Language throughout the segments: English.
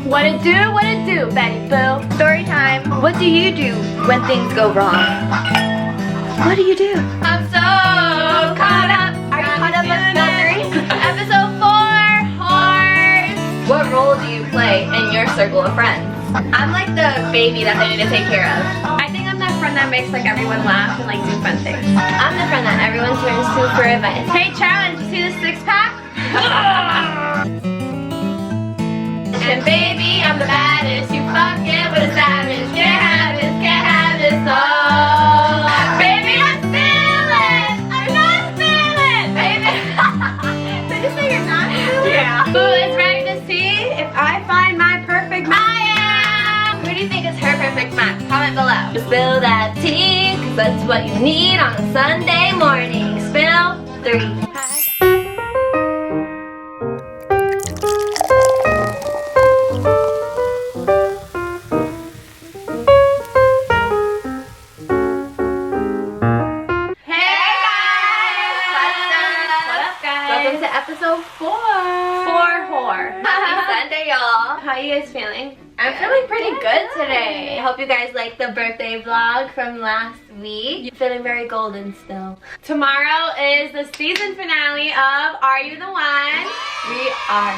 What it do, Betty Boo? Story time. What do you do when things go wrong? What do you do? I'm so caught up. Are you caught up on SPiLLL 3? Episode 4, horse. What role do you play in your circle of friends? I'm like the baby that they need to take care of. I think I'm that friend that makes like everyone laugh and like do fun things. I'm the friend that everyone turns to for advice. Hey, challenge, you see this six-pack? And baby, I'm the baddest. You fucking with a savage. Can't have this all. Baby, I'm feeling. I'm not feeling. Baby. Did you say you're not feeling? Yeah. Who is ready to see if I find my perfect match? I am. Who do you think is her perfect match? Comment below. Spill that tea, cause that's what you need on a Sunday morning. SPiLLL 3. Welcome to episode 4. Happy Sunday, y'all. How are you guys feeling? I'm feeling pretty good today. I hope you guys liked the birthday vlog from last week. Feeling very golden still. Tomorrow is the season finale of Are You the One? We are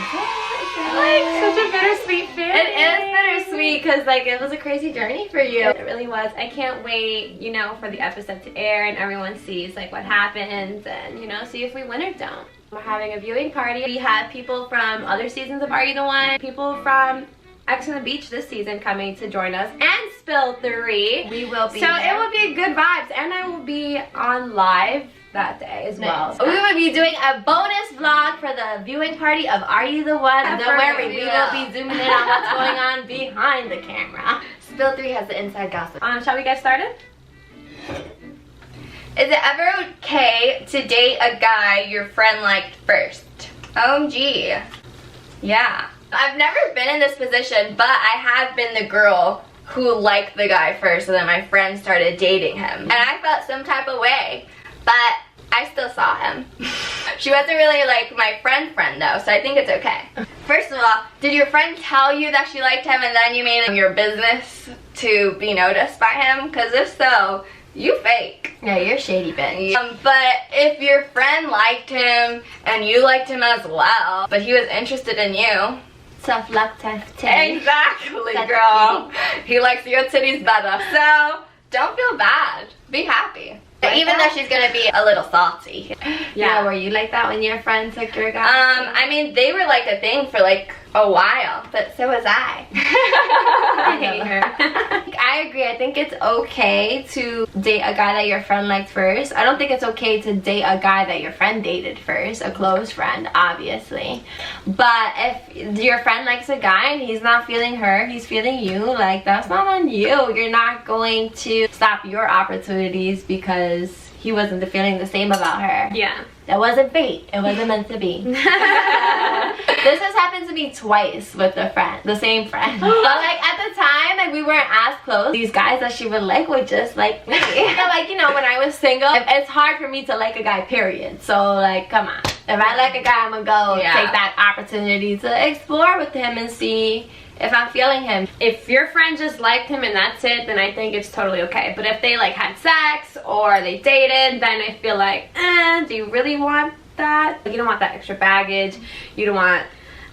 Like such a bittersweet feeling. It is bittersweet because like it was a crazy journey for you. It really was. I can't wait, you know, for the episode to air and everyone sees like what happens and, you know, see if we win or don't. We're having a viewing party. We have people from other seasons of Are You the One? People from X on the Beach this season coming to join us, and SPiLLL 3. We will be so there. it will be good vibes, and I will be on live that day as well. We will be doing a bonus vlog for the viewing party of Are You the One? Don't worry, we will be zooming in on what's going on behind the camera. SPiLLL 3 has the inside gossip. Shall we get started? Is it ever okay to date a guy your friend liked first? OMG. Yeah. I've never been in this position, but I have been the girl who liked the guy first and then my friend started dating him. And I felt some type of way, but I still saw him. She wasn't really like my friend though, so I think it's okay. First of all, did your friend tell you that she liked him and then you made it your business to be noticed by him? Because if so, you fake. Yeah, you're shady bitch. But if your friend liked him and you liked him as well, but he was interested in you. Tough luck, tough titties. Exactly, girl. He likes your titties better. So, don't feel bad. Be happy. Even though she's gonna be a little salty. Yeah, were you like that when your friend took your guy? I mean, they were like a thing for like a while, but so was I. I hate her. I agree. I think it's okay to date a guy that your friend liked first. I don't think it's okay to date a guy that your friend dated first, a close friend, obviously. But if your friend likes a guy and he's not feeling her, he's feeling you, like that's not on you. You're not going to stop your opportunities because he wasn't feeling the same about her. Yeah. That wasn't fate. It wasn't meant to be. This has happened to me twice with a friend, the same friend. But like at the time, like we weren't as close. These guys that she would like would just like me. Like, you know, when I was single, it's hard for me to like a guy, period. So like, come on. If I like a guy, I'm gonna go take that opportunity to explore with him and see if I'm feeling him. If your friend just liked him and that's it, then I think it's totally okay. But if they like had sex or they dated, then I feel like, do you really want that? Like, you don't want that extra baggage. You don't want,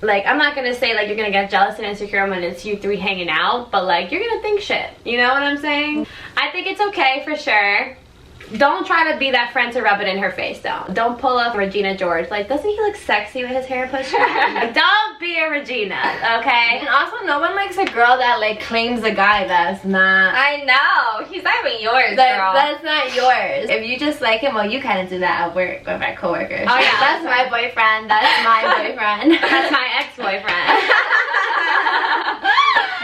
like, I'm not gonna say like you're gonna get jealous and insecure when it's you three hanging out, but like you're gonna think shit. You know what I'm saying? I think it's okay for sure. Don't try to be that friend to rub it in her face though. Don't pull up Regina George. Like, doesn't he look sexy with his hair pushed back? Like, don't be a Regina, okay? And also, no one likes a girl that like claims a guy that's not. I know. He's not even yours, girl. That's not yours. If you just like him, well, you kind of do that at work with my coworkers. Oh yeah, that's my boyfriend. That's my boyfriend. That's my ex-boyfriend.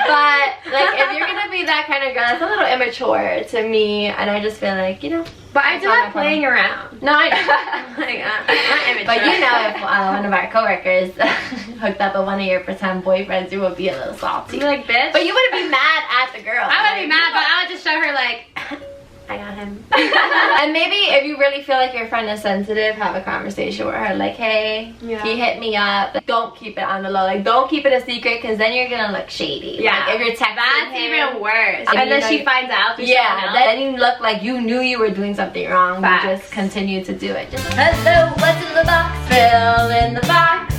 But like, if you're gonna be that kind of girl, that's a little immature to me, and I just feel like, you know. But I do like playing around. No, I don't. Like, not immature. But you know, if one of our coworkers hooked up with one of your pretend boyfriends, you would be a little salty. You like, bitch? But you wouldn't be mad at the girl. I would be mad, but I would just show her like, I got him. And maybe if you really feel like your friend is sensitive, have a conversation with her. Like, hey, he hit me up. Like, don't keep it on the low. Like, don't keep it a secret because then you're going to look shady. Yeah. Like, if you're texting That's even worse. And then she finds out. Yeah. Then you look like you knew you were doing something wrong. Facts. You just continue to do it. Just, hello, what's in the box? Fill in the box.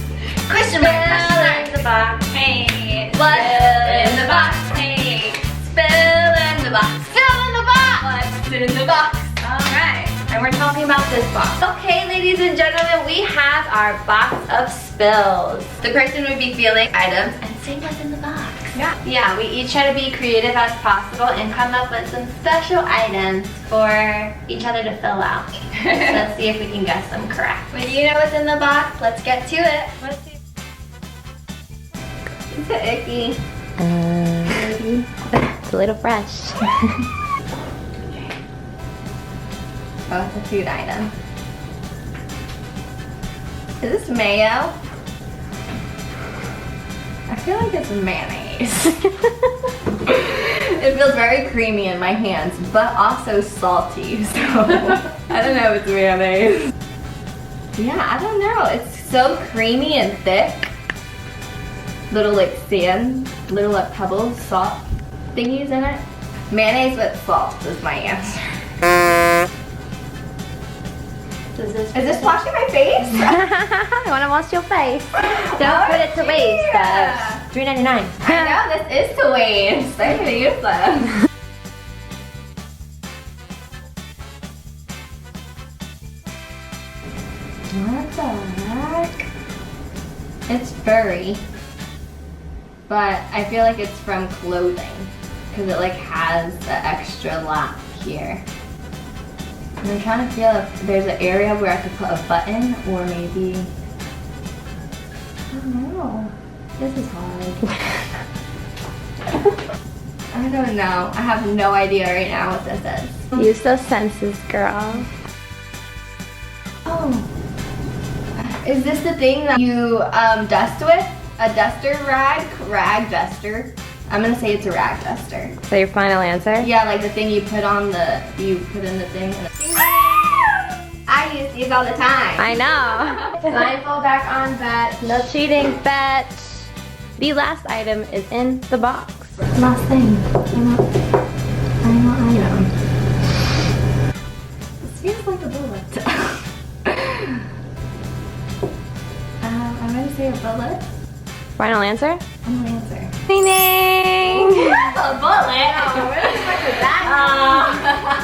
Question mark, in the box. Hey. What's in the box? Hey. Spill in the box. Fill in the box. What's in the box? Alright. And we're talking about this box. Okay, ladies and gentlemen, we have our box of spills. The person would be feeling items and say what's in the box. Yeah, we each try to be creative as possible and come up with some special items for each other to fill out. So let's see if we can guess them correct. When you know what's in the box, let's get to it. Let's see. It's icky. It's a little fresh. Oh, it's a food item. Is this mayo? I feel like it's mayonnaise. It feels very creamy in my hands, but also salty, so I don't know if it's mayonnaise. Yeah, I don't know. It's so creamy and thick. Little like sand, little like pebbles, salt thingies in it. Mayonnaise with salt is my answer. Is this washing my face? I want to wash your face. Don't put it to waste. $3.99. I know, this is to waste. I'm gonna use them. What the heck? It's furry. But I feel like it's from clothing. Because it like has the extra lap here. And I'm trying to feel if there's an area where I could put a button or maybe, I don't know. This is hard. I don't know. I have no idea right now what this is. Use those senses, girl. Oh. Is this the thing that you dust with? A duster rag? Rag duster. I'm gonna say it's a rag duster. So your final answer? Yeah, like the thing you put on the, you put in the thing. And I use these all the time. I know. Blindfold back on, bet. No cheating, bet. The last item is in the box. Last thing. Final item. This feels like a bullet. I'm gonna say a bullet. Final answer? I'm gonna answer. Ding ding! A bullet? Oh, where the fuck was that?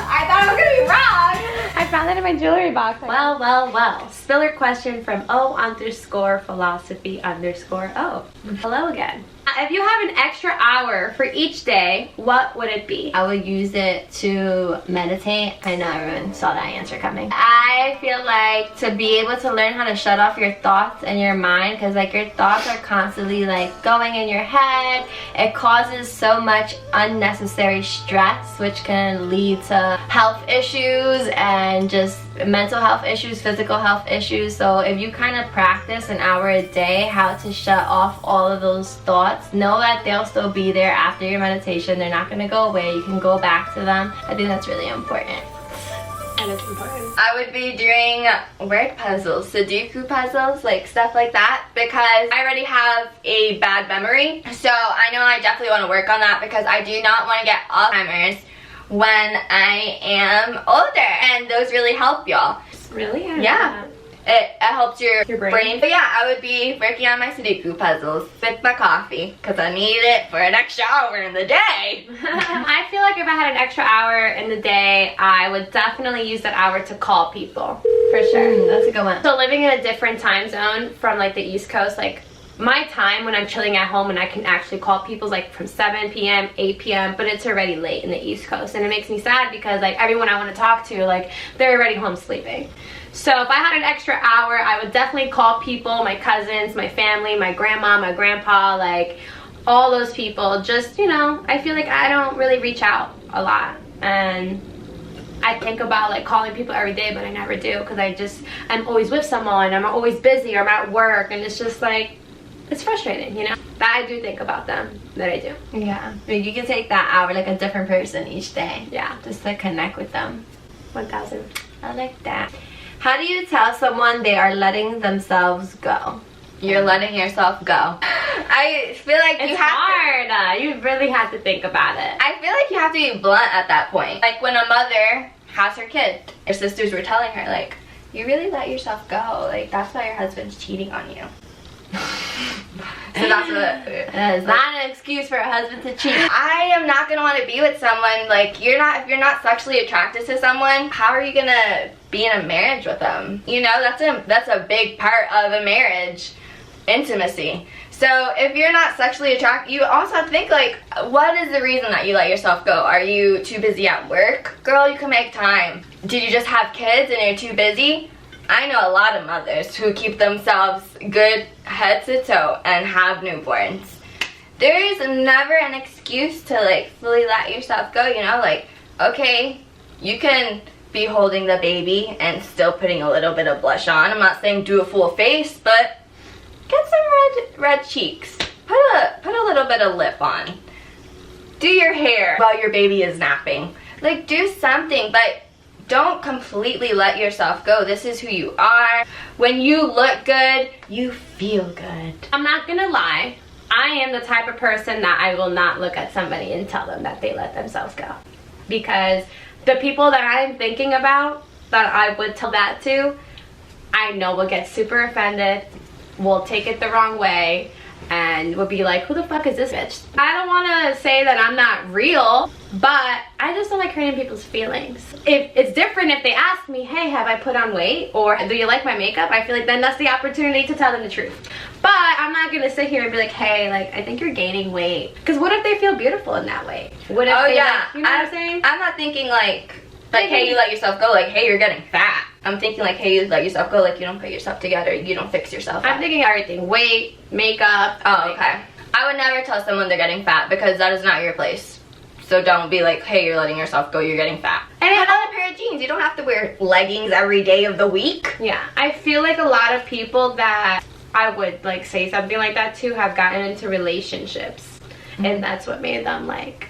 I thought I was gonna be wrong. I found it in my jewelry box. Well. Spiller question from O_philosophy_O. Hello again. If you have an extra hour for each day, what would it be? I would use it to meditate. I know everyone saw that answer coming. I feel like to be able to learn how to shut off your thoughts and your mind, because like your thoughts are constantly like going in your head. It causes so much unnecessary stress, which can lead to health issues and just mental health issues, physical health issues. So if you kind of practice an hour a day how to shut off all of those thoughts, know that they'll still be there after your meditation. They're not going to go away. You can go back to them. I think that's really important. And it's important. I would be doing word puzzles, Sudoku puzzles, like stuff like that, because I already have a bad memory. So I know I definitely want to work on that because I do not want to get Alzheimer's when I am older, and those really help y'all. Really? Yeah. It helps your brain. But yeah, I would be working on my Sudoku puzzles with my coffee because I need it for an extra hour in the day. I feel like if I had an extra hour in the day, I would definitely use that hour to call people. For sure. That's a good one. So living in a different time zone from like the East Coast, like my time when I'm chilling at home and I can actually call people is like from 7 p.m., 8 p.m., but it's already late in the East Coast. And it makes me sad because like everyone I want to talk to, like they're already home sleeping. So if I had an extra hour, I would definitely call people, my cousins, my family, my grandma, my grandpa, like all those people. Just, you know, I feel like I don't really reach out a lot. And I think about like calling people every day, but I never do because I'm always with someone, I'm always busy, or I'm at work, and it's just like, it's frustrating, you know? That I do think about them, that I do. Yeah. Like you can take that hour like a different person each day. Yeah. Just to connect with them. 1000. I like that. How do you tell someone they are letting themselves go? You're letting yourself go. I feel like It's you have hard. You really have to think about it. I feel like you have to be blunt at that point. Like when a mother has her kid, her sisters were telling her like, you really let yourself go. Like that's why your husband's cheating on you. So that's what that is not an excuse for a husband to cheat. I am not gonna want to be with someone like if you're not sexually attracted to someone, how are you gonna be in a marriage with them? You know, that's a big part of a marriage, intimacy. So if you're not sexually attracted, you also have to think like, what is the reason that you let yourself go? Are you too busy at work? Girl, you can make time. Did you just have kids and you're too busy? I know a lot of mothers who keep themselves good head to toe and have newborns. There is never an excuse to like fully let yourself go, you know, like, okay, you can be holding the baby and still putting a little bit of blush on. I'm not saying do a full face, but get some red cheeks. Put a little bit of lip on. Do your hair while your baby is napping. Like do something, but don't completely let yourself go. This is who you are. When you look good, you feel good. I'm not gonna lie. I am the type of person that I will not look at somebody and tell them that they let themselves go. Because the people that I'm thinking about that I would tell that to, I know will get super offended, will take it the wrong way, and will be like, who the fuck is this bitch? I don't want to say that I'm not real, but I just don't like hurting people's feelings. If it's different if they ask me, hey, have I put on weight? Or do you like my makeup? I feel like then that's the opportunity to tell them the truth. But I'm not going to sit here and be like, hey, like, I think you're gaining weight. Because what if they feel beautiful in that way? What if they like, you know what I'm saying? I'm not thinking like, hey, you let yourself go, like, hey, you're getting fat. I'm thinking like, hey, you let yourself go, like, you don't put yourself together, you don't fix yourself up. I'm thinking everything, weight, makeup. Oh, okay. I would never tell someone they're getting fat because that is not your place. So don't be like, hey, you're letting yourself go, you're getting fat. And put on a pair of jeans. You don't have to wear leggings every day of the week. Yeah, I feel like a lot of people that I would like say something like that to have gotten into relationships. And that's what made them like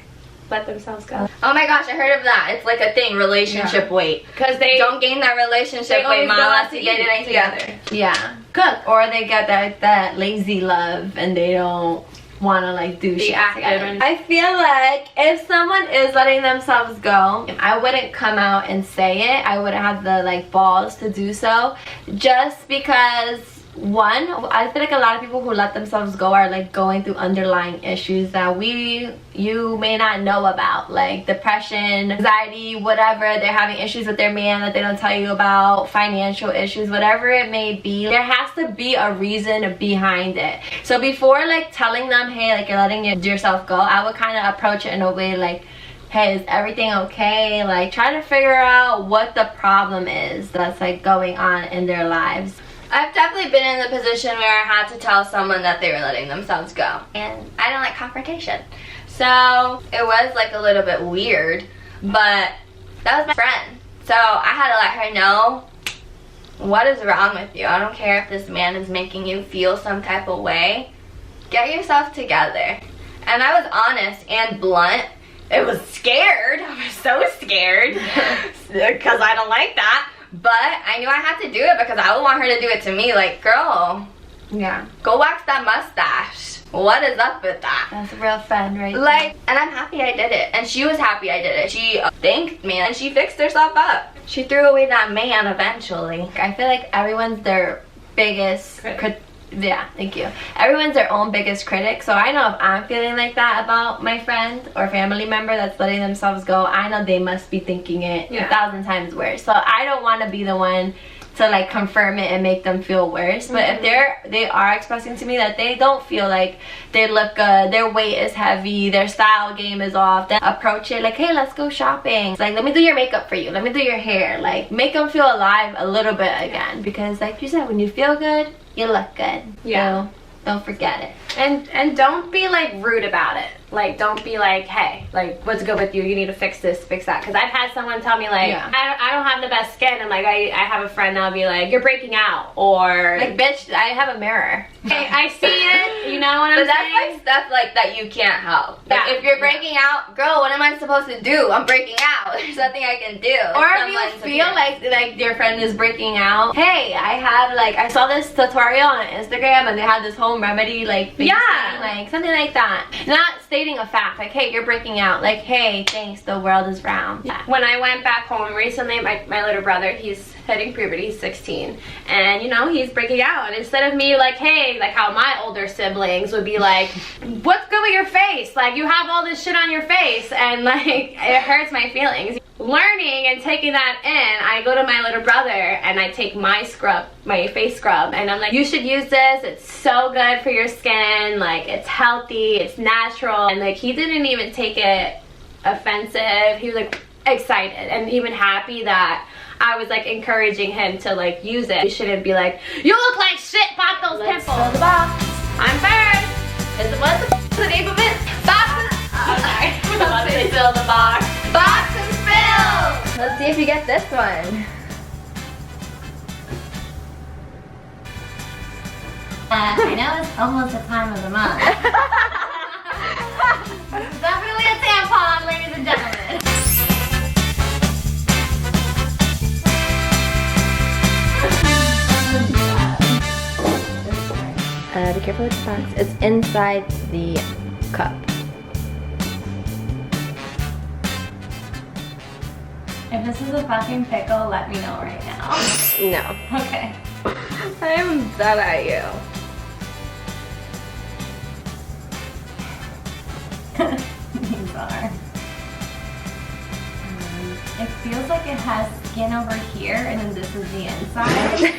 let themselves go. Oh my gosh, I heard of that. It's like a thing, relationship weight. Because they don't gain that relationship weight, mom, unless you get it together. Yeah. Cook. Or they get that lazy love and they don't want to like do shit together. I feel like if someone is letting themselves go, I wouldn't come out and say it. I wouldn't have the like balls to do so, just because one, I feel like a lot of people who let themselves go are like going through underlying issues that you may not know about, like depression, anxiety, whatever. They're having issues with their man that they don't tell you about, financial issues, whatever it may be. There has to be a reason behind it. So before like telling them, hey, like you're letting yourself go, I would kind of approach it in a way like, hey, is everything okay? Like try to figure out what the problem is that's like going on in their lives. I've definitely been in the position where I had to tell someone that they were letting themselves go. And I don't like confrontation. So it was like a little bit weird, but that was my friend. So I had to let her know, what is wrong with you? I don't care if this man is making you feel some type of way. Get yourself together. And I was honest and blunt. It was scared. I was so scared because I don't like that. But I knew I had to do it because I would want her to do it to me. Like, girl, yeah, go wax that mustache. What is up with that? That's a real friend, right? Like, and I'm happy I did it. And she was happy I did it. She thanked me and she fixed herself up. She threw away that man eventually. I feel like everyone's their biggest yeah, thank you. Everyone's their own biggest critic. So I know if I'm feeling like that about my friend or family member that's letting themselves go, I know they must be thinking it 1,000 times worse. So I don't want to be the one to like confirm it and make them feel worse. But if they are expressing to me that they don't feel like they look good, their weight is heavy, their style game is off, then approach it like, hey, let's go shopping. It's like, let me do your makeup for you, let me do your hair. Like, make them feel alive a little bit again, because like you said, when you feel good, you look good. Yeah. So don't forget it. And don't be like rude about it. Like, don't be like, hey, like, what's good with you? You need to fix this, fix that. Because I've had someone tell me like, I don't have the best skin. And like, I have a friend that'll be like, you're breaking out. Or like, bitch, I have a mirror. Hey, I see it. that's saying? like stuff like that you can't help. Like Yeah. if you're breaking out, girl, what am I supposed to do? I'm breaking out. There's nothing I can do. Or if you feel like your friend is breaking out, hey, I saw this tutorial on Instagram and they had this home remedy like thing, like something like that. Not stating a fact, like, hey, you're breaking out. Like, hey, thanks, the world is round. Yeah. When I went back home recently, my little brother, he's hitting puberty, he's 16, and you know, he's breaking out, and instead of me like, hey, like how my older siblings would be like, what's good with your face? Like, you have all this shit on your face, and like, it hurts my feelings. Learning and taking that in, I go to my little brother and I take my face scrub, and I'm like, you should use this, it's so good for your skin, like it's healthy, it's natural, and like he didn't even take it offensive. He was like excited and even happy that I was like encouraging him to like use it. You shouldn't be like, you look like shit, pop those pimples. Fill the box. I'm first. What's the name of it? Box and Fill the box. Box and Spill. Let's see if you get this one. I know it's almost the time of the month. Definitely a tampon, ladies and gentlemen. Be careful with the box. It's inside the cup. If this is a fucking pickle, let me know right now. No. Okay. I'm done at you. These are. It feels like it has skin over here, and then this is the inside.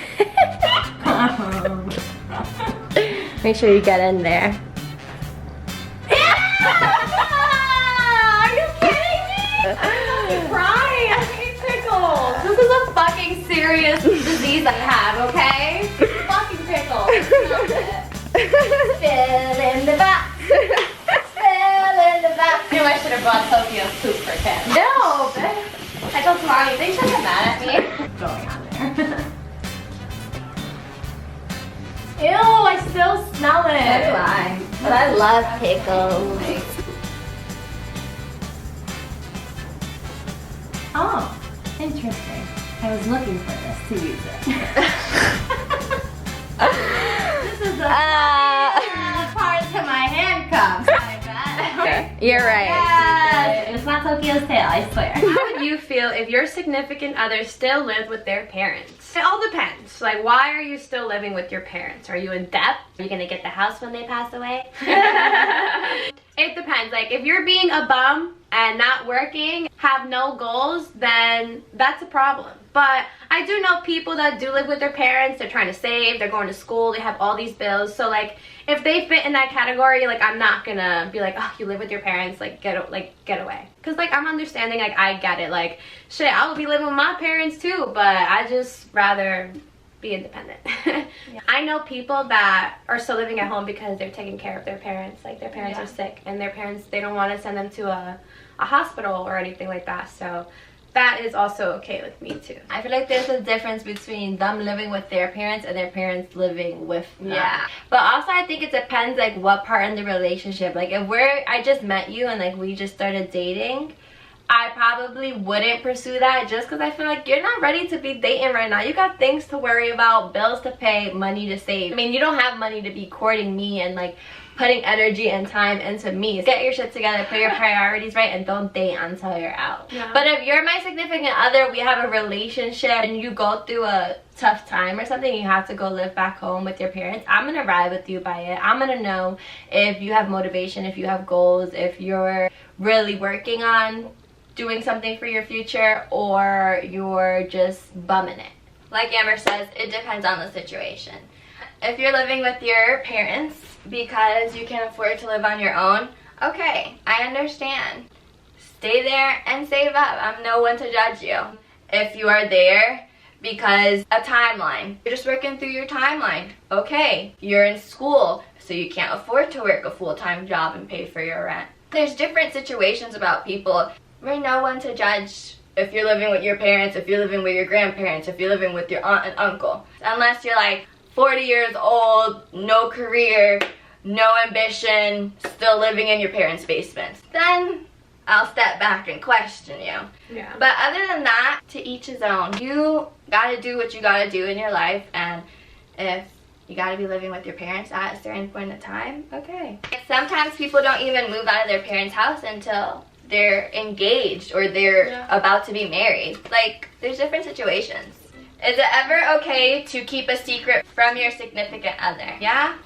Make sure you get in there. Are you kidding me? I'm crying. I hate pickles. This is a fucking serious disease I have, okay? Fucking pickles. Fill in the box. Fill in the box. I knew I should have brought Tokyo's poop for Kim. No, bitch. I told Tamara, you think she'll get mad at me? What's going on there? Ew, I still smell it. So do I. But I love pickles. Oh, interesting. I was looking for this to use it. This is the part to my handcuffs, I bet. You're right. Yes. It's not Tokyo's tail, I swear. How would you feel if your significant other still lived with their parents? It all depends. Like, why are you still living with your parents? Are you in debt? Are you gonna get the house when they pass away? It depends. Like, if you're being a bum and not working, have no goals, then that's a problem. But I do know people that do live with their parents. They're trying to save, they're going to school, they have all these bills. So like, if they fit in that category, like, I'm not gonna be like, oh, you live with your parents, like get away. Cause like, I'm understanding, like, I get it. Like, shit, I would be living with my parents too, but I just rather be independent. Yeah. I know people that are still living at home because they're taking care of their parents. Like, their parents are sick, and their parents, they don't want to send them to a hospital or anything like that. So that is also okay with me too. I feel like there's a difference between them living with their parents and their parents living with them. Yeah. But also I think it depends like what part in the relationship. Like if I just met you and like we just started dating, I probably wouldn't pursue that just because I feel like you're not ready to be dating right now. You got things to worry about, bills to pay, money to save. I mean, you don't have money to be courting me and like putting energy and time into me. Get your shit together, put your priorities right, and don't date until you're out. Yeah. But if you're my significant other, we have a relationship, and you go through a tough time or something, you have to go live back home with your parents, I'm gonna ride with you by it. I'm gonna know if you have motivation, if you have goals, if you're really working on doing something for your future, or you're just bumming it. Like Amber says, it depends on the situation. If you're living with your parents because you can't afford to live on your own, okay, I understand. Stay there and save up. I'm no one to judge you. If you are there because a timeline, you're just working through your timeline. Okay, you're in school, so you can't afford to work a full-time job and pay for your rent. There's different situations about people. We're no one to judge if you're living with your parents, if you're living with your grandparents, if you're living with your aunt and uncle. Unless you're like 40 years old, no career, no ambition, still living in your parents' basement, then I'll step back and question you. Yeah. But other than that, to each his own. You gotta do what you gotta do in your life, and if you gotta be living with your parents at a certain point in time, okay. Sometimes people don't even move out of their parents' house until they're engaged or they're about to be married. Like, there's different situations. Is it ever okay to keep a secret from your significant other? Yeah?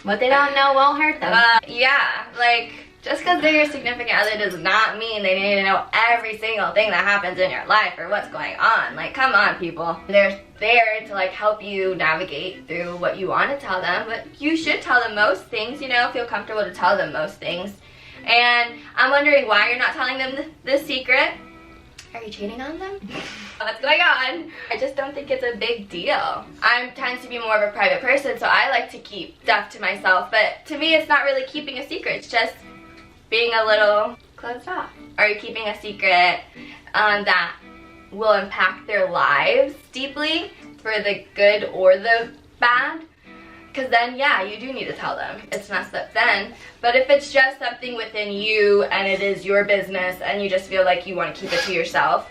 What they don't know won't hurt them. Yeah, like, just because they're your significant other does not mean they need to know every single thing that happens in your life or what's going on. Like, come on, people. They're there to, like, help you navigate through what you want to tell them, but you should tell them most things, you know, feel comfortable to tell them most things. And I'm wondering why you're not telling them this secret. Are you cheating on them? What's going on? I just don't think it's a big deal. I tend to be more of a private person, so I like to keep stuff to myself, but to me it's not really keeping a secret, it's just being a little closed off. Are you keeping a secret that will impact their lives deeply for the good or the bad? Because then, yeah, you do need to tell them. It's messed up then. But if it's just something within you and it is your business and you just feel like you want to keep it to yourself,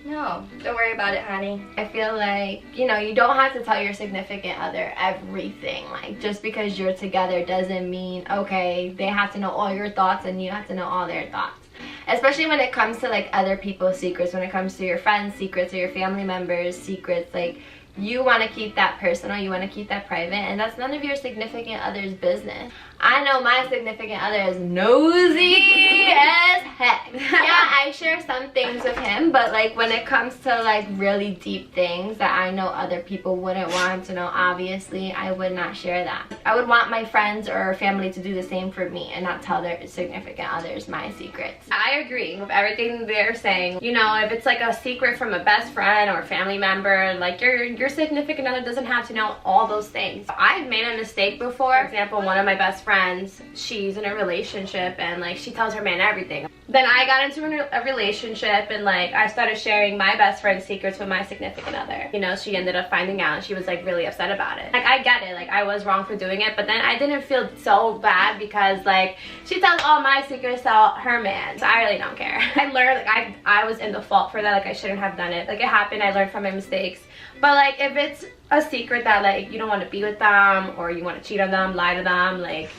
no, don't worry about it, honey. I feel like, you know, you don't have to tell your significant other everything. Like, just because you're together doesn't mean, okay, they have to know all your thoughts and you have to know all their thoughts. Especially when it comes to, like, other people's secrets, when it comes to your friends' secrets or your family members' secrets, like, you want to keep that personal, you want to keep that private, and that's none of your significant other's business. I know my significant other is nosy as heck. Yeah, I share some things with him, but like when it comes to like really deep things that I know other people wouldn't want to know, obviously I would not share that. I would want my friends or family to do the same for me and not tell their significant others my secrets. I agree with everything they're saying. You know, if it's like a secret from a best friend or family member, like your significant other doesn't have to know all those things. I've made a mistake before. For example, one of my best friends, she's in a relationship and like she tells her man everything. Then I got into a relationship and like I started sharing my best friend's secrets with my significant other. You know, she ended up finding out and she was like really upset about it. Like I get it, like I was wrong for doing it, but then I didn't feel so bad because like she tells all my secrets to her man. So I really don't care. I learned like I was in the fault for that, like I shouldn't have done it. Like it happened, I learned from my mistakes. But like if it's a secret that like you don't want to be with them or you want to cheat on them, lie to them, like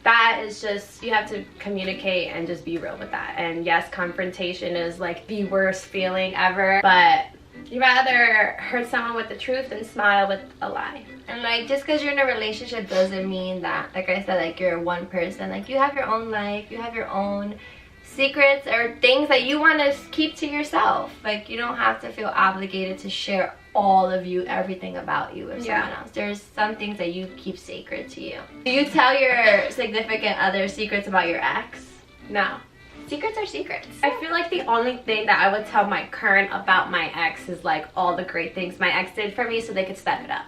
that is just, you have to communicate and just be real with that. And yes, confrontation is like the worst feeling ever, but you'd rather hurt someone with the truth than smile with a lie. And like just because you're in a relationship doesn't mean that, like I said, like you're one person. Like you have your own life, you have your own secrets or things that you want to keep to yourself. Like you don't have to feel obligated to share all of you, everything about you with someone else. There's some things that you keep sacred to you. Do you tell your significant other secrets about your ex? No. Secrets are secrets. I feel like the only thing that I would tell my current about my ex is like all the great things my ex did for me so they could step it up.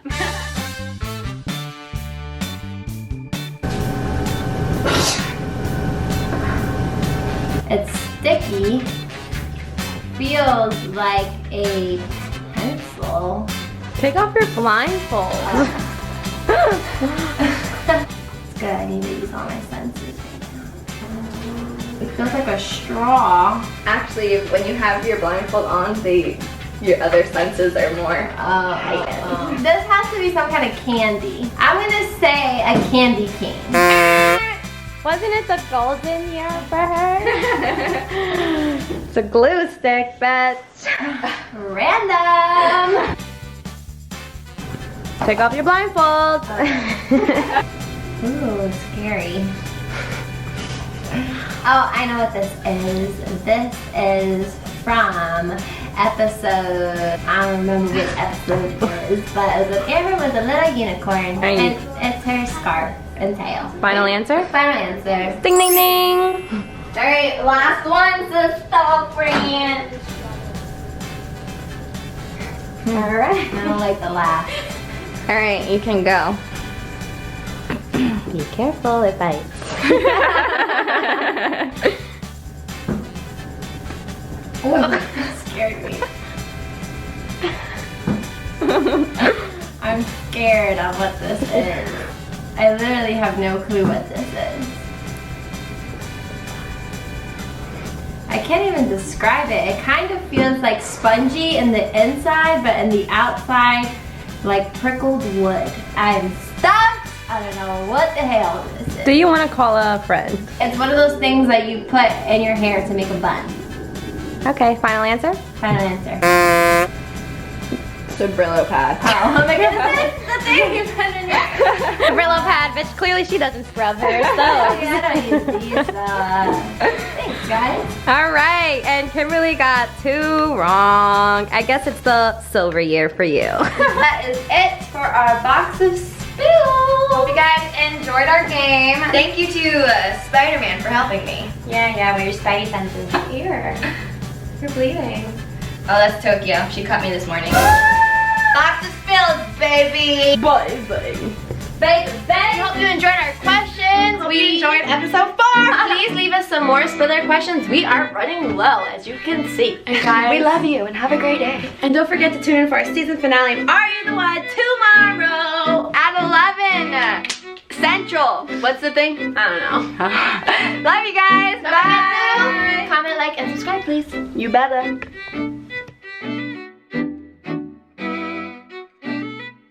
It's sticky. Feels like a pencil. Take off your blindfold. It's good, I need to use all my senses. It feels like a straw. Actually, when you have your blindfold on, your other senses are more heightened. This has to be some kind of candy. I'm gonna say a candy cane. Wasn't it the golden year for her? It's a glue stick, bitch. Random. Take off your blindfold. Ooh, scary. Oh, I know what this is. This is from episode, I don't remember which episode it is, but it was an Amber with a little unicorn. And it's her scarf and tail. Final answer? Final answer. Ding, ding, ding. Alright, last one, sister friend. Alright. I don't like the laugh. Alright, you can go. Be careful, it bites. Oh, that scared me. I'm scared of what this is. I literally have no clue what this is. I can't even describe it. It kind of feels like spongy in the inside, but in the outside, like prickled wood. I'm stumped. I don't know what the hell this is. Do you want to call a friend? It's one of those things that you put in your hair to make a bun. Okay, final answer? Final answer. It's a Brillo pad. Oh my goodness, the thing you put in your hair. Brillo pad, bitch. Clearly she doesn't scrub her, so. Yeah, I don't use these. Thanks, guys. All right, and Kimberly got 2 wrong. I guess it's the silver year for you. That is it for our box of SPiLLL. Hope you guys enjoyed our game. Thank you to Spider-Man for helping me. Yeah, with your spidey senses. Here. You're bleeding. Oh, that's Tokyo. She cut me this morning. Box of SPiLLL, baby. Bye. Baby, hope you enjoyed our questions. Hope you enjoyed episode 4. Please leave us some more SPiLLL questions. We are running low, as you can see. And guys, we love you and have a great day. And don't forget to tune in for our season finale of Are You the One tomorrow At 11 Central. What's the thing? I don't know. Love you guys. Don't Bye. forget to comment, like, and subscribe, please. You better.